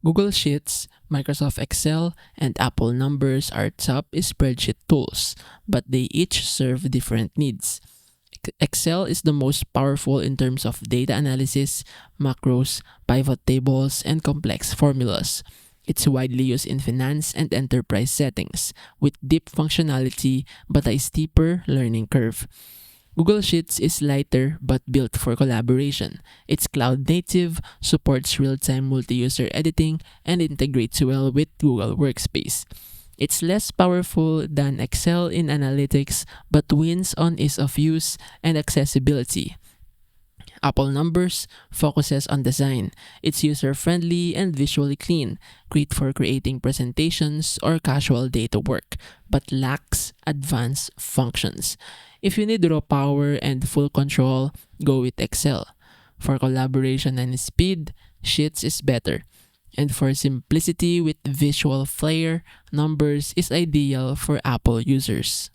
Google Sheets, Microsoft Excel, and Apple Numbers are top spreadsheet tools, but they each serve different needs. Excel is the most powerful in terms of data analysis, macros, pivot tables, and complex formulas. It's widely used in finance and enterprise settings, with deep functionality but a steeper learning curve. Google Sheets is lighter but built for collaboration. It's cloud native, supports real-time multi-user editing, and integrates well with Google Workspace. It's less powerful than Excel in analytics but wins on ease of use and accessibility. Apple Numbers focuses on design. It's user-friendly and visually clean, great for creating presentations or casual data work, but lacks advanced functions. If you need raw power and full control, go with Excel. For collaboration and speed, Sheets is better. And for simplicity with visual flair, Numbers is ideal for Apple users.